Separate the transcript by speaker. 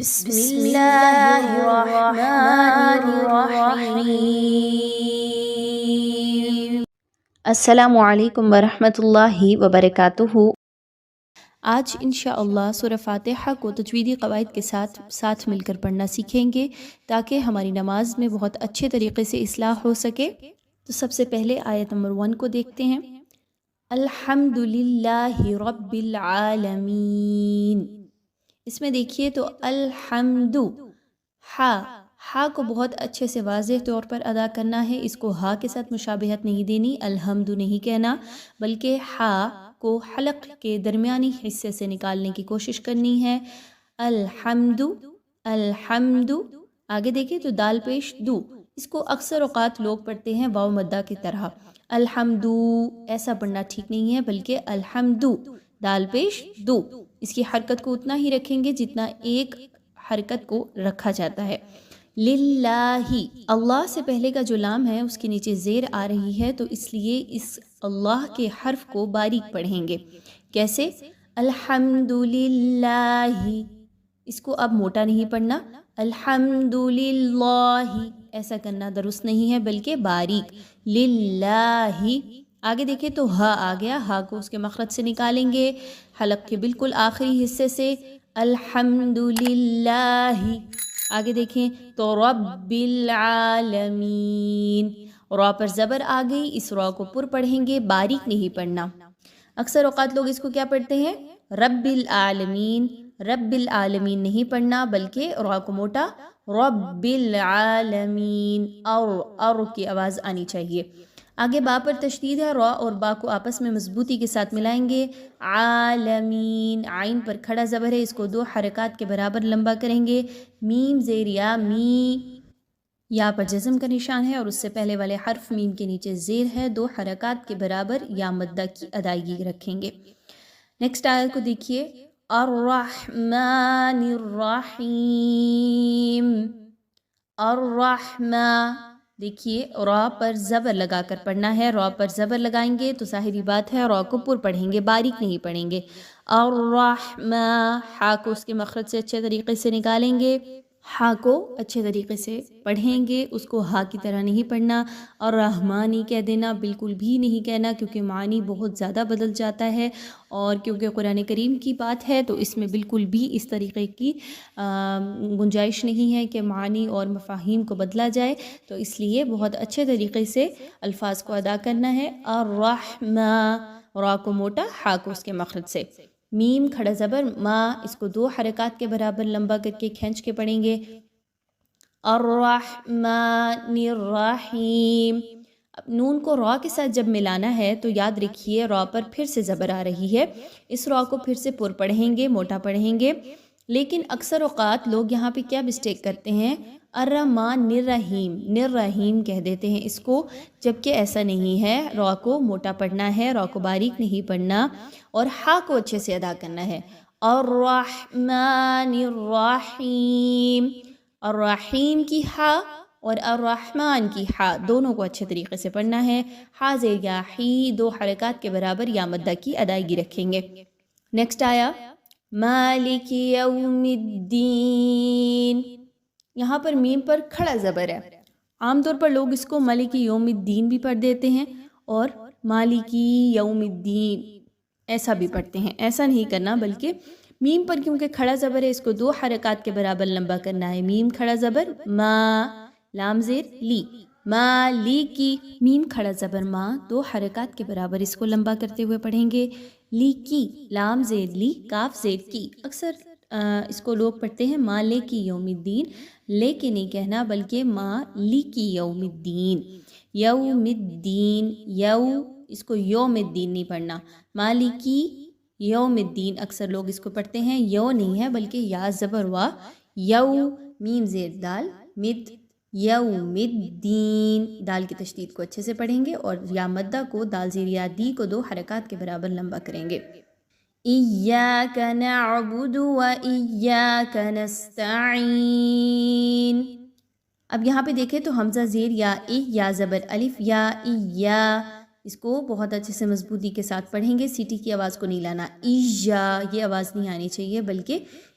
Speaker 1: بسم اللہ الرحمن الرحیم۔ السلام علیکم ورحمۃ اللہ وبرکاتہ۔ آج انشاءاللہ سورہ فاتحہ کو تجویدی قواعد کے ساتھ مل کر پڑھنا سیکھیں گے تاکہ ہماری نماز میں بہت اچھے طریقے سے اصلاح ہو سکے۔ تو سب سے پہلے آیت نمبر 1 کو دیکھتے ہیں۔ الحمدللہ رب العالمین، اس میں دیکھیے تو الحمد ہا کو بہت اچھے سے واضح طور پر ادا کرنا ہے، اس کو ہا کے ساتھ مشابہت نہیں دینی، الحمد نہیں کہنا، بلکہ ہا کو حلق کے درمیانی حصے سے نکالنے کی کوشش کرنی ہے۔ الحمد الحمد، آگے دیکھیں تو دال پیش دو، اس کو اکثر اوقات لوگ پڑھتے ہیں واو مدہ کی طرح، الحمد ایسا پڑھنا ٹھیک نہیں ہے، بلکہ الحمد دال پیش دو، اس کی حرکت کو اتنا ہی رکھیں گے جتنا ایک حرکت کو رکھا جاتا ہے۔ للہ، اللہ سے پہلے کا جو لام ہے اس کے نیچے زیر آ رہی ہے، تو اس لیے اس اللہ کے حرف کو باریک پڑھیں گے۔ کیسے؟ الحمدللہ، اس کو اب موٹا نہیں پڑھنا، الحمدللہ ایسا کرنا درست نہیں ہے، بلکہ باریک للہ۔ آگے دیکھیں تو ہا آ گیا، ہا کو اس کے مخرج سے نکالیں گے حلق کے بالکل آخری حصے سے، الحمدللہ۔ آگے دیکھیں تو رب العالمین، را پر زبر آ گئی، اس را کو پر پڑھیں گے، باریک نہیں پڑھنا۔ اکثر اوقات لوگ اس کو کیا پڑھتے ہیں؟ رب العالمین، رب العالمین نہیں پڑھنا، بلکہ را کو موٹا، رب العالمین، اور کی آواز آنی چاہیے۔ آگے با پر تشدید ہے، را اور با کو آپس میں مضبوطی کے ساتھ ملائیں گے، عالمین، عین پر کھڑا زبر ہے، اس کو 2 حرکات کے برابر لمبا کریں گے، میم زیر یا، می یا پر جزم کا نشان ہے اور اس سے پہلے والے حرف میم کے نیچے زیر ہے، 2 حرکات کے برابر یا مدہ کی ادائیگی رکھیں گے۔ نیکسٹ آیت کو دیکھیے، الرحمن الرحیم، الرحمن، دیکھیے را پر زبر لگا کر پڑھنا ہے، را پر زبر لگائیں گے تو ظاہری بات ہے را کو پر پڑھیں گے، باریک نہیں پڑھیں گے۔ الرحمن، ہا کو اس کے مخرج سے اچھے طریقے سے نکالیں گے، ہا کو اچھے طریقے سے پڑھیں گے، اس کو ہا کی طرح نہیں پڑھنا، اور رحمانی کہہ دینا بالکل بھی نہیں کہنا، کیونکہ معنی بہت زیادہ بدل جاتا ہے، اور کیونکہ قرآن کریم کی بات ہے تو اس میں بالکل بھی اس طریقے کی گنجائش نہیں ہے کہ معنی اور مفاہیم کو بدلا جائے، تو اس لیے بہت اچھے طریقے سے الفاظ کو ادا کرنا ہے۔ الرحمن، را کو موٹا، ہا کو اس کے مخرج سے، میم کھڑا زبر ما، اس کو 2 حرکات کے برابر لمبا کر کے کھینچ کے پڑھیں گے، الرحمن الرحیم۔ اب نون کو را کے ساتھ جب ملانا ہے تو یاد رکھیے را پر پھر سے زبر آ رہی ہے، اس را کو پھر سے پر پڑھیں گے، موٹا پڑھیں گے، لیکن اکثر اوقات لوگ یہاں پہ کیا مسٹیک کرتے ہیں؟ الرحمن الرحیم، الرحیم کہہ دیتے ہیں اس کو، جبکہ ایسا نہیں ہے، را کو موٹا پڑھنا ہے، را کو باریک نہیں پڑھنا، اور ہا کو اچھے سے ادا کرنا ہے۔ الرحمن الرحیم، الرحیم کی ہا اور الرحمن کی ہا دونوں کو اچھے طریقے سے پڑھنا ہے، ہا زیر یا، ہی 2 حرکات کے برابر یا مدہ کی ادائیگی رکھیں گے۔ نیکسٹ آیا مالک یوم الدین، یہاں پر میم پر کھڑا زبر ہے، عام طور پر لوگ اس کو مالک یوم الدین بھی پڑھ دیتے ہیں اور مالکی یوم الدین ایسا بھی پڑھتے ہیں، ایسا نہیں کرنا، بلکہ میم پر کیونکہ کھڑا زبر ہے اس کو 2 حرکات کے برابر لمبا کرنا ہے، میم کھڑا زبر ما، لام زیر لی، مالکی، میم کھڑا زبر ما، 2 حرکات کے برابر اس کو لمبا کرتے ہوئے پڑھیں گے، لی کی، لام زیر لی، کاف زیر کی، اکثر اس کو لوگ پڑھتے ہیں مالک یوم الدین، لیکن نہیں کہنا، بلکہ مالک یوم الدین، یوم الدین، یو، اس کو یوم الدین نہیں پڑھنا، مالکی یوم الدین، اکثر لوگ اس کو پڑھتے ہیں، یو نہیں ہے بلکہ یا زبر وا، یو، میم زیر دال، مد، یوم الدین، دال کی تشدید کو اچھے سے پڑھیں گے اور یا مدہ کو دال زیر یا دی کو 2 حرکات کے برابر لمبا کریں گے۔ ایاک نعبد و ایاک نستعین، اب یہاں پہ دیکھیں تو حمزہ زیر یا، یا زبر الف یا، یا، اس کو بہت اچھے سے مضبوطی کے ساتھ پڑھیں گے، سیٹی کی آواز کو نہیں لانا، ایجا، یہ آواز نہیں آنی چاہیے، بلکہ